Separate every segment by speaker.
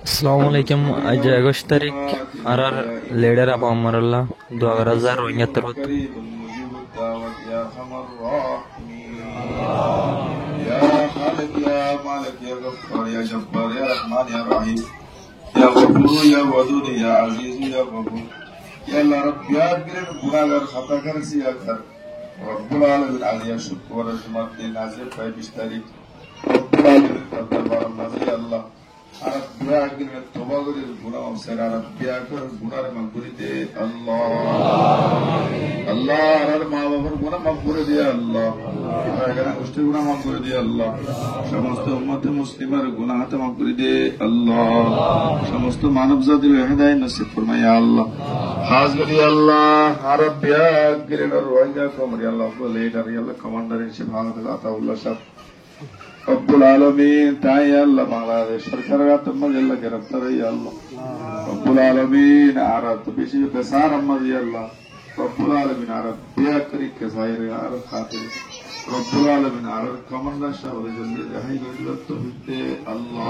Speaker 1: আসসালামু আলাইকুম। আজ 21 তারিখ আর লেডার আবু আমারুল্লাহ 2075
Speaker 2: রব্বুল আলামিন আলিয়া শুকর জুমাতে নাজিল 25 তারিখ রব্বুল আলামিন দরবার নাজিল আল্লাহ আর বিয়া গিরে তওবা করে গুনাহ সেরা বিয়া করে গুনাহর মাগফিরাতে আল্লাহ আল্লাহ আর মা বাবার গুনাহ মাফ করে দিয়ে আল্লাহ এখানে গোষ্ঠীর গুনাহ মাফ করে দিয়ে আল্লাহ সমস্ত উম্মতে মুসলিমের গুনাহ মাফ করে দিয়ে আল্লাহ সমস্ত মানব জাতির হেদায়েত নসিব ফরমায় আল্লাহ খাস করে আল্লাহ আর বিয়া গিরে রোহিঙ্গা কমরি আল্লাহ লিডার আল্লাহ কমান্ডার ইন শিফাত আতাউল্লাহ সাহেব রব্বুল আলামিন তাই আল্লাহ বাংলাদেশ সরকারের আত্মা আল্লাহ গ্রেফতার হই আল্লাহ রব্বুল আলামিন আর তো বেশি বেসার আমাজি আল্লাহ রব্বুল আলামিন আর বিয়া করি কে সাইরে আর খাতির রব্বুল আলামিন আর কমান্ডার সাহেব জলদি রেহাই করিল তৌফিক দে আল্লাহ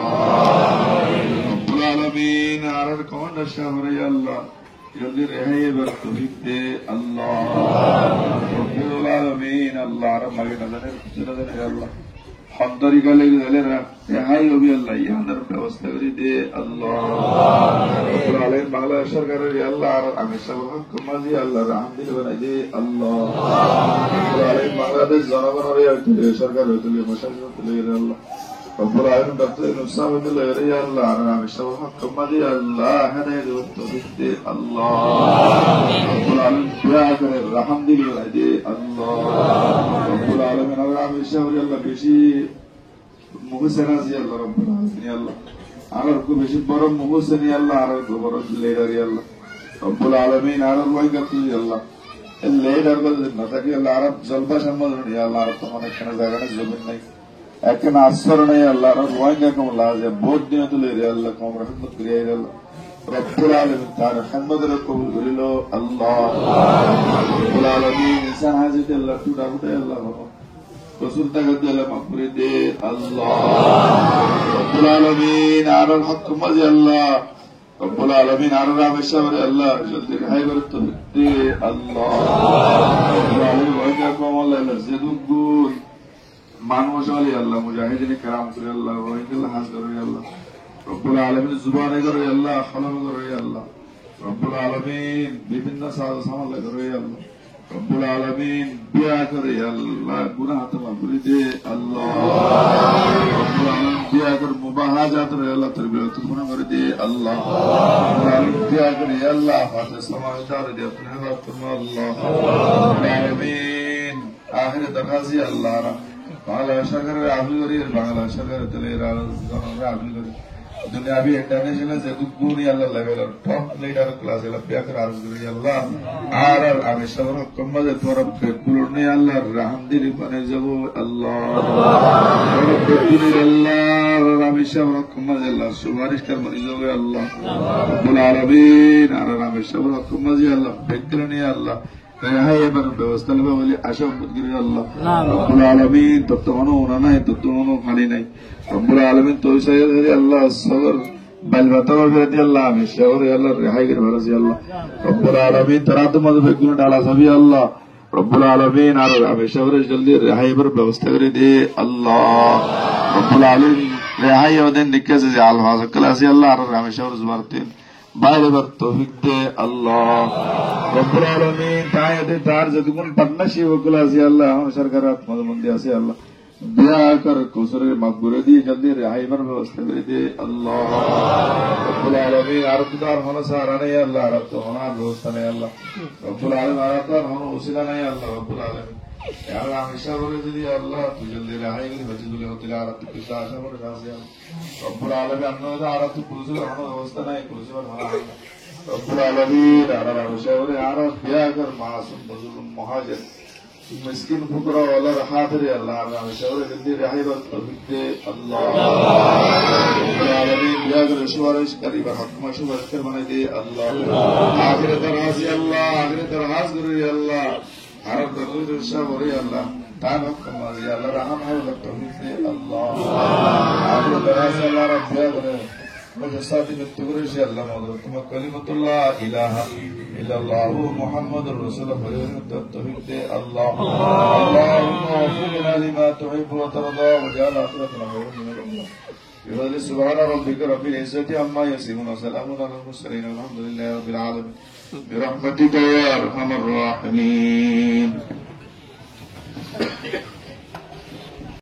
Speaker 2: রব্বুল আলামিন আর কমান্ডার সাহেব রে আল্লাহ জলদি রেহাই এবার তৌফিক দে আল্লাহ রব্বুল আলামিন আল্লাহ আর মাগে নজরের নজরে আল্লাহ হদ্দরি গলে গলে রেহাই হবি আল্লাহ ইহাদের ব্যবস্থা করে দে আল্লাহ রব্বুল আলামিন বাংলাদেশ সরকারের আল্লাহ আর আমি সব হক মাঝি আল্লাহ রাহমদিল বানাই দে আল্লাহ রব্বুল আলামিন বাংলাদেশ জনগণের সরকার হইতলে মশাইর তুলে আল্লাহ রব্বুল আলামিন ডক্টর নুসাব তুলে আল্লাহ আর আমি সব হক মাঝি আল্লাহ হেদায়েত তৌফিক দে আল্লাহ রব্বুল আলামিন দয়া করে রাহমদিল বানাই দে আল্লাহ রব্বুল আলামিন আর আমি সব আল্লাহ বেশি মুহসিন আজি আল্লাহ রব্বুল আলামিন আল্লাহ আর খুব বেশি বড় মুহসিন আল্লাহ আর বড় লিডার আল্লাহ রব্বুল আলামিন আর ওয়াইকা তুই আল্লাহ এই লিডার বলে না তাকে আল্লাহ আর জলবা সম্মাননি আল্লাহ আর তোমার এখানে জায়গা নেই জমিন নাই এখানে আশ্রয় নেই আল্লাহ আর ওয়াইকা কম লাজে বহুত দিন তুলে রে আল্লাহ কম রহমত করিয়া আল্লাহ রব্বুল আলামিন তার রহমতের কবুল করিল আল্লাহ রব্বুল আলামিন ইনসান হাজিতে আল্লাহ টুটা টুটা আল্লাহ রসুল তাকে দিলে মাফ করে দে আল্লাহ রব্বুল আলামিন আর হক মাঝে আল্লাহ রব্বুল আলামিন আর রামেশ্বরে আল্লাহ জলদি রেহাই করে তো দে আল্লাহ রব্বুল আলামিন ওয়াইকা কমল আল্লাহ জেদুগুন মানুষ আলী আল্লাহ মুজাহিদিন کرام করে আল্লাহ ওয়াইকা হাজ করে আল্লাহ রব্বুল আলামিন জুবানে করে আল্লাহ খলম করে আল্লাহ রব্বুল আলামিন বিভিন্ন সাজ সামাল করে আল্লাহ রব্বুল আলামিন বিয়া করে আল্লাহ গুনাহ মাফ করে দে আল্লাহ রব্বুল আলামিন বিয়া করে মুবাহাজাত রে আল্লাহ তোর বিরত গুনাহ করে দে আল্লাহ রব্বুল আলামিন বিয়া করে আল্লাহ ফাতে সমাজদার দে আপনি রাত আল্লাহ রব্বুল আলামিন আখির দরখাজি আল্লাহ বাংলা সরকারের আহলি করি বাংলা সরকারের তেলে আহলি করি दुनियावी इंटरनेशनल से गुनी अल्लाह लेवल टॉप लीडर क्लास एला प्याकर आरज करी अल्लाह आर आगे सबर कम्मल तोरा बेकुलने अल्लाह रहमदिल बने जगो अल्लाह तोरा बेकुल अल्लाह रामे सबर कम्मल अल्लाह सुबारिश कर बने जगो अल्लाह रब्बुल आलमीन आर रामे सबर कम्मल अल्लाह बेकुलने अल्लाह রেহাই এবার ব্যবস্থা নেবে বলে আশা করি আল্লাহ রব্বুল আলামিন তত্ত্বমানো ওনা নাই তত্ত্বমানো খালি নাই রব্বুল আলামিন তৌসাই আল্লাহ সবর বালবাতাও ফেরতি আল্লাহ আমি সবর আল্লাহ রেহাই করে ভালোছি আল্লাহ রব্বুল আলামিন তারা তোমাদের বেগুন ডালা সবই আল্লাহ রব্বুল আলামিন আর আমি সবরে জলদি রেহাই এবার ব্যবস্থা করে দে আল্লাহ রব্বুল আলামিন রেহাই ওদের নিকেছে যে আল্লাহ সকল আছে আল্লাহ আর আমি সবর জুবারতেন বাইরে বার তৌফিক দে আল্লাহ রব্বুল আলামিন তাইতে তার যতগুণ পার্টনারশিপ ওগুলো আছে আল্লাহ সরকার আত্মবন্দি আছে আল্লাহ দয়া কর কোসরের মাফ করে দিয়ে জলদি রেহাইবার ব্যবস্থা করে দে আল্লাহ রব্বুল আলামিন আর তার হলো সারা নেই আল্লাহ আর তো হনার ব্যবস্থা নেই আল্লাহ রব্বুল আলামিন আর তার হলো উসিলা নেই আল্লাহ রব্বুল আলামিন আর আমি সবরে যদি আল্লাহ তুই জলদি রেহাই করে বাঁচি তুলে হতে আর তো কিছু আশা করে আছে রব্বুল আলামিন আপনারা আর তো পুরুষের হলো ব্যবস্থা নাই পুরুষের রব্বুল আলামিন আর সবরে আর বিয়া কর মাসুম বুজুর্গ মুহাজির মিসকিন ফুকরা ওয়ালা হাফিজ আল্লাহ আর সবরে জলদি রেহাই বার তৌফিক দে আল্লাহ রব্বুল আলামিন বিয়া করে সুবারিশ করি বা হক সুবারিশ কর বানাই দে আল্লাহ আখিরাত রাজি আল্লাহ আখিরাত রাজ করে আল্লাহ আর দরুদ সবরে আল্লাহ তার হক মাজি আল্লাহ রহম হয় তৌফিক দে আল্লাহ আখিরাত রাজি আল্লাহ রব্বিয়া করে وجسادي بالتقرش الله مدرتم كلمة الله إله إلا الله محمد رسول الله التوحيد الله اللهم وفقنا لما تحب وترضى وجعل آخرتنا خيرا من الأمة بفضل سبحان ربك رب العزة عما يصفون وسلام على المرسلين والحمد لله رب العالمين برحمتك يا أرحم الراحمين.